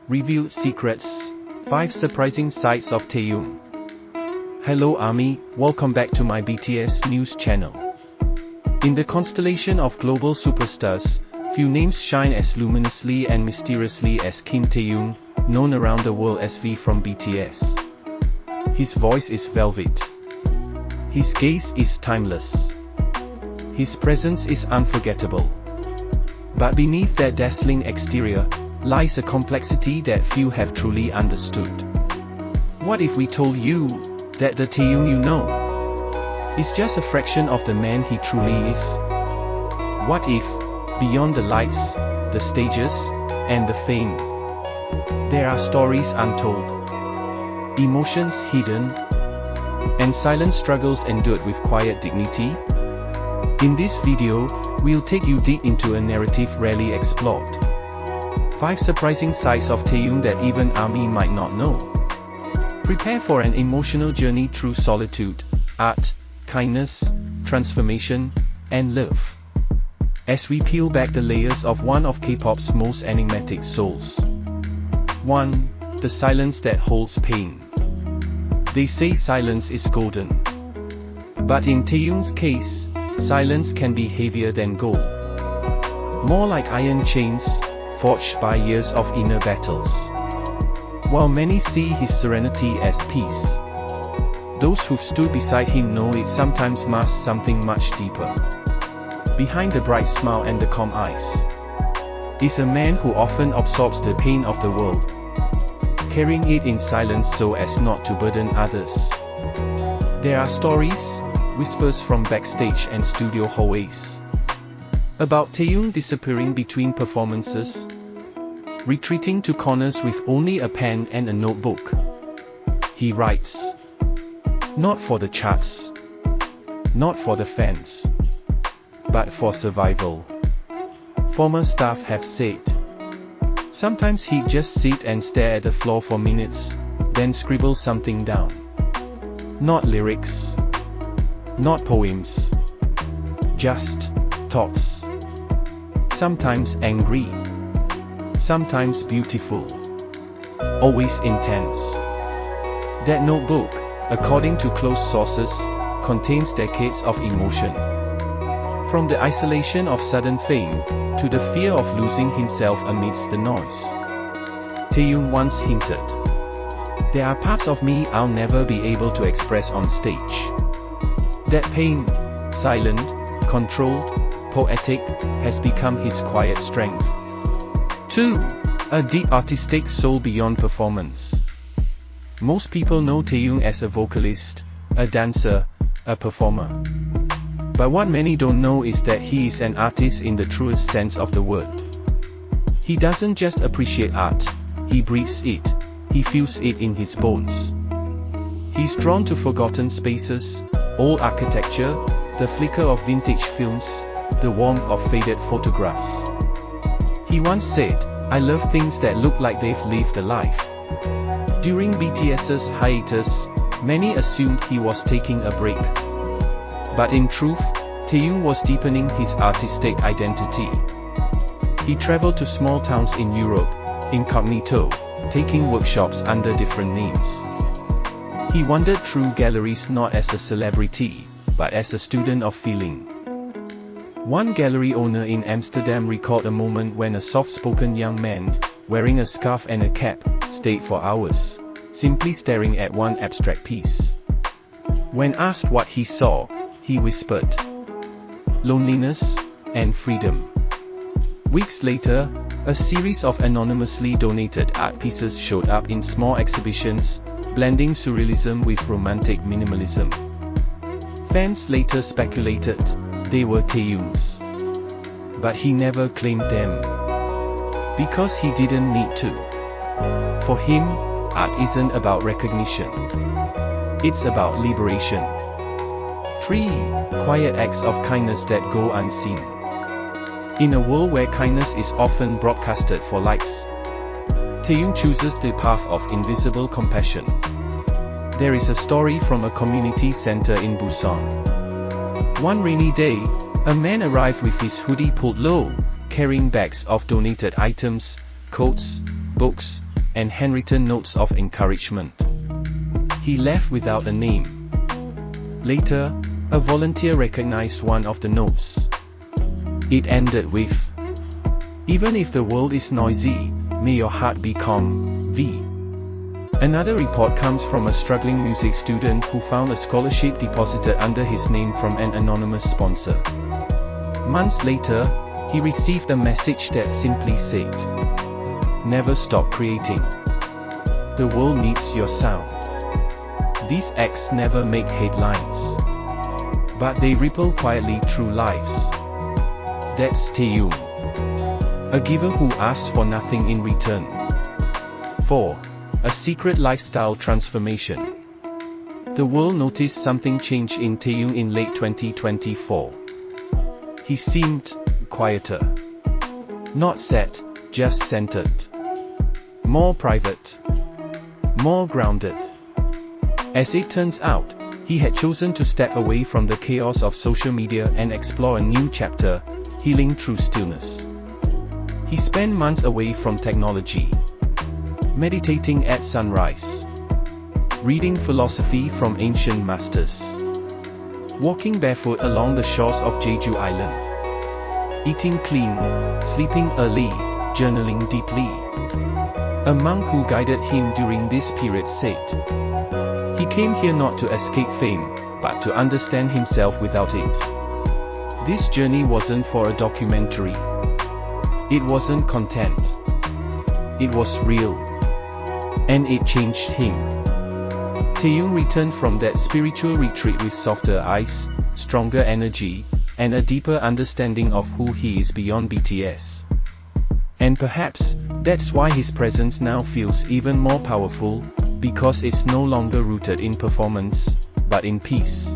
Revealed Secrets, 5 Surprising Sides of Taehyung. Hello ARMY, welcome back to my BTS news channel. In the constellation of global superstars, few names shine as luminously and mysteriously as Kim Taehyung, known around the world as V from BTS. His voice is velvet. His gaze is timeless. His presence is unforgettable. But beneath that dazzling exterior, lies a complexity that few have truly understood. What if we told you that the Taehyung you know is just a fraction of the man he truly is? What if, beyond the lights, the stages, and the fame, there are stories untold, emotions hidden, and silent struggles endured with quiet dignity? In this video, we'll take you deep into a narrative rarely explored. 5 surprising sides of Taehyung that even ARMY might not know. Prepare for an emotional journey through solitude, art, kindness, transformation, and love, as we peel back the layers of one of K-pop's most enigmatic souls. 1. The silence that holds pain. They say silence is golden. But in Taehyung's case, silence can be heavier than gold. More like iron chains, forged by years of inner battles. While many see his serenity as peace, those who've stood beside him know it sometimes masks something much deeper. Behind the bright smile and the calm eyes is a man who often absorbs the pain of the world, carrying it in silence so as not to burden others. There are stories, whispers from backstage and studio hallways, about Taehyung disappearing between performances, retreating to corners with only a pen and a notebook. He writes, not for the charts, not for the fans, but for survival. Former staff have said, sometimes he'd just sit and stare at the floor for minutes, then scribble something down. Not lyrics, not poems, just thoughts. Sometimes angry, sometimes beautiful, always intense. That notebook, according to close sources, contains decades of emotion. From the isolation of sudden fame, to the fear of losing himself amidst the noise. Taehyung once hinted, there are parts of me I'll never be able to express on stage. That pain, silent, controlled, poetic, has become his quiet strength. 2. A deep artistic soul beyond performance. Most people know Taehyung as a vocalist, a dancer, a performer. But what many don't know is that he is an artist in the truest sense of the word. He doesn't just appreciate art, he breathes it, he feels it in his bones. He's drawn to forgotten spaces, old architecture, the flicker of vintage films, the warmth of faded photographs. He once said, I love things that look like they've lived a life. During BTS's hiatus, many assumed he was taking a break. But in truth, Taehyung was deepening his artistic identity. He traveled to small towns in Europe, incognito, taking workshops under different names. He wandered through galleries not as a celebrity, but as a student of feeling. One gallery owner in Amsterdam recalled a moment when a soft-spoken young man, wearing a scarf and a cap, stayed for hours, simply staring at one abstract piece. When asked what he saw, he whispered, loneliness and freedom. Weeks later, a series of anonymously donated art pieces showed up in small exhibitions, blending surrealism with romantic minimalism. Fans later speculated they were Taehyung's. But he never claimed them, because he didn't need to. For him, art isn't about recognition. It's about liberation. 3. Quiet acts of kindness that go unseen. In a world where kindness is often broadcasted for likes, Taehyung chooses the path of invisible compassion. There is a story from a community center in Busan. One rainy day, a man arrived with his hoodie pulled low, carrying bags of donated items, coats, books, and handwritten notes of encouragement. He left without a name. Later, a volunteer recognized one of the notes. It ended with, "Even if the world is noisy, may your heart be calm, V." Another report comes from a struggling music student who found a scholarship deposited under his name from an anonymous sponsor. Months later, he received a message that simply said, "Never stop creating. The world needs your sound." These acts never make headlines, but they ripple quietly through lives. That's Taehyung, a giver who asks for nothing in return. 4. A secret lifestyle transformation. The world noticed something change in Taehyung in late 2024. He seemed quieter. Not sad, just centered. More private. More grounded. As it turns out, he had chosen to step away from the chaos of social media and explore a new chapter, healing through stillness. He spent months away from technology, meditating at sunrise, reading philosophy from ancient masters, walking barefoot along the shores of Jeju Island, eating clean, sleeping early, journaling deeply. A monk who guided him during this period said, "He came here not to escape fame, but to understand himself without it." This journey wasn't for a documentary. It wasn't content. It was real. And it changed him. Taehyung returned from that spiritual retreat with softer eyes, stronger energy, and a deeper understanding of who he is beyond BTS. And perhaps, that's why his presence now feels even more powerful, because it's no longer rooted in performance, but in peace.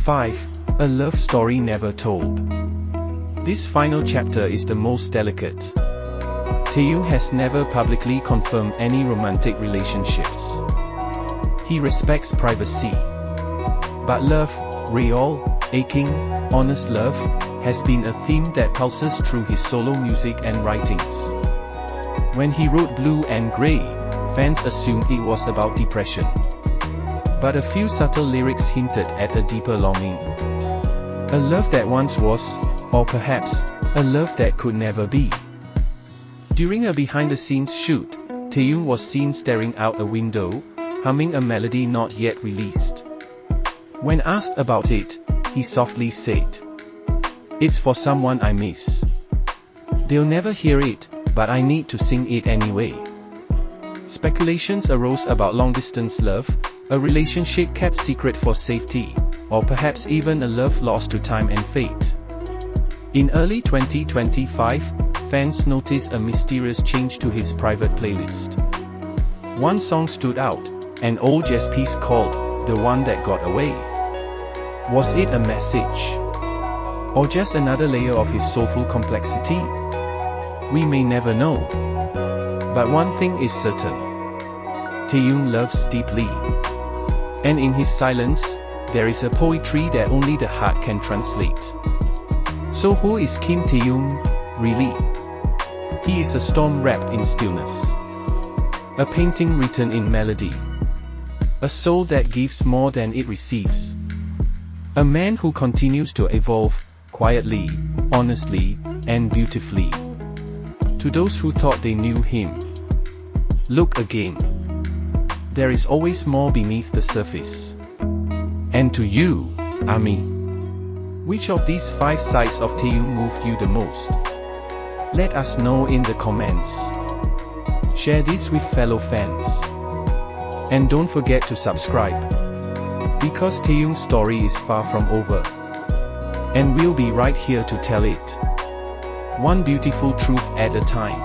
5. A love story never told. This final chapter is the most delicate. Taehyung has never publicly confirmed any romantic relationships. He respects privacy. But love, real, aching, honest love, has been a theme that pulses through his solo music and writings. When he wrote Blue and Grey, fans assumed it was about depression. But a few subtle lyrics hinted at a deeper longing. A love that once was, or perhaps, a love that could never be. During a behind-the-scenes shoot, Taehyung was seen staring out a window, humming a melody not yet released. When asked about it, he softly said, "It's for someone I miss. They'll never hear it, but I need to sing it anyway." Speculations arose about long-distance love, a relationship kept secret for safety, or perhaps even a love lost to time and fate. In early 2025, fans noticed a mysterious change to his private playlist. One song stood out, an old jazz piece called "The One That Got Away." Was it a message? Or just another layer of his soulful complexity? We may never know. But one thing is certain. Taehyung loves deeply. And in his silence, there is a poetry that only the heart can translate. So who is Kim Taehyung, really? He is a storm wrapped in stillness. A painting written in melody. A soul that gives more than it receives. A man who continues to evolve, quietly, honestly, and beautifully. To those who thought they knew him, look again. There is always more beneath the surface. And to you, Ami, which of these 5 sides of Taehyung moved you the most? Let us know in the comments. Share this with fellow fans. And don't forget to subscribe. Because Taehyung's story is far from over. And we'll be right here to tell it. One beautiful truth at a time.